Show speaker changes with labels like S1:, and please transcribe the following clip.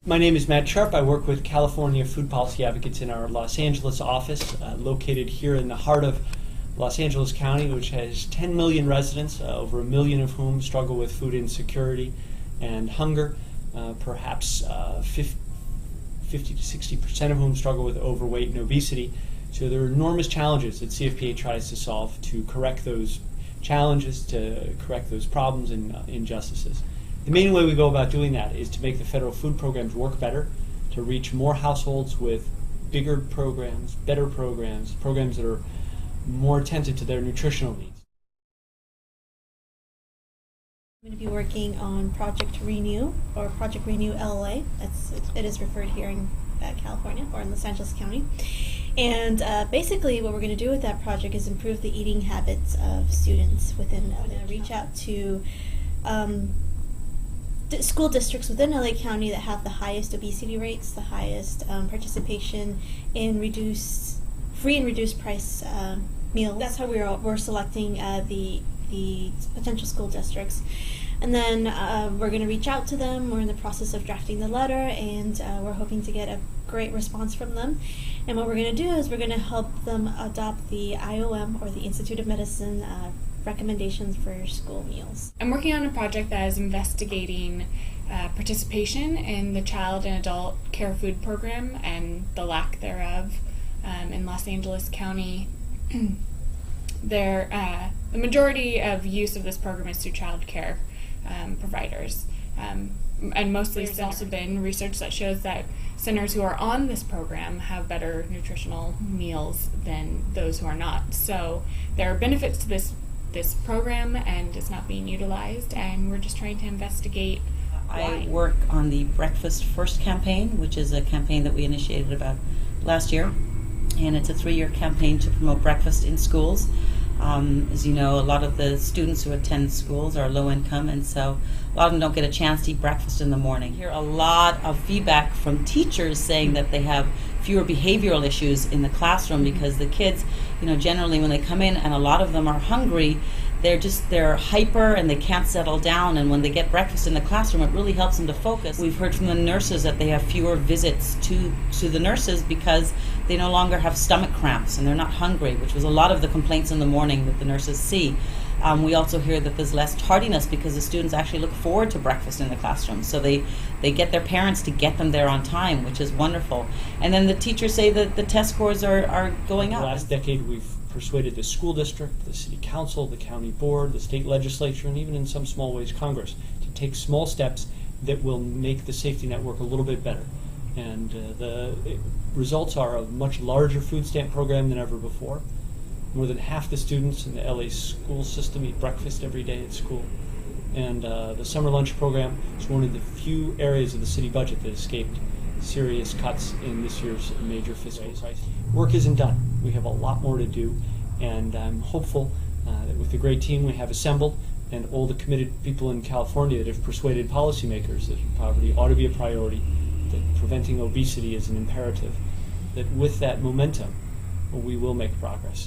S1: My name is Matt Sharp. I work with California Food Policy Advocates in our Los Angeles office, located here in the heart of Los Angeles County, which has 10 million residents, over 1 million of whom struggle with food insecurity and hunger, perhaps 50 to 60% of whom struggle with overweight and obesity. So there are enormous challenges that CFPA tries to solve to correct those challenges, to correct those problems and injustices. The main way we go about doing that is to make the federal food programs work better, to reach more households with bigger programs, better programs, programs that are more attentive to their nutritional needs.
S2: I'm going to be working on Project Renew, or Project Renew LA. It is referred here in California, or in Los Angeles County. And basically what we're going to do with that project is improve the eating habits of students within LA. We're going to reach out to school districts within LA County that have the highest obesity rates, the highest participation in free and reduced price meals. That's how we're selecting the potential school districts. And then we're going to reach out to them. We're in the process of drafting the letter, and we're hoping to get a great response from them. And what we're going to do is we're going to help them adopt the IOM, or the Institute of Medicine, recommendations for school meals.
S3: I'm working on a project that is investigating participation in the child and adult care food program and the lack thereof in Los Angeles County. The majority of use of this program is through child care providers. And mostly there's also been research that shows that centers who are on this program have better nutritional meals than those who are not. So there are benefits to this program, and it's not being utilized, and we're just trying to investigate why.
S4: I work on the Breakfast First campaign, which is a campaign that we initiated about last year, and it's a 3-year campaign to promote breakfast in schools. As you know, a lot of the students who attend schools are low income, and so a lot of them don't get a chance to eat breakfast in the morning. I hear a lot of feedback from teachers saying that they have fewer behavioral issues in the classroom because the kids, generally when they come in, and a lot of them are hungry, they're hyper and they can't settle down, and when they get breakfast in the classroom, it really helps them to focus. We've heard from the nurses that they have fewer visits to the nurses because they no longer have stomach cramps and they're not hungry, which was a lot of the complaints in the morning that the nurses see. We also hear that there's less tardiness because the students actually look forward to breakfast in the classroom. So they get their parents to get them there on time, which is wonderful. And then the teachers say that the test scores are going up.
S1: In the last decade, we've persuaded the school district, the city council, the county board, the state legislature, and even in some small ways Congress, to take small steps that will make the safety net work a little bit better. And the results are a much larger food stamp program than ever before. More than half the students in the LA school system eat breakfast every day at school. And the summer lunch program is one of the few areas of the city budget that escaped serious cuts in this year's major fiscal crisis. Work isn't done. We have a lot more to do, and I'm hopeful that with the great team we have assembled and all the committed people in California that have persuaded policymakers that poverty ought to be a priority, that preventing obesity is an imperative, that with that momentum we will make progress.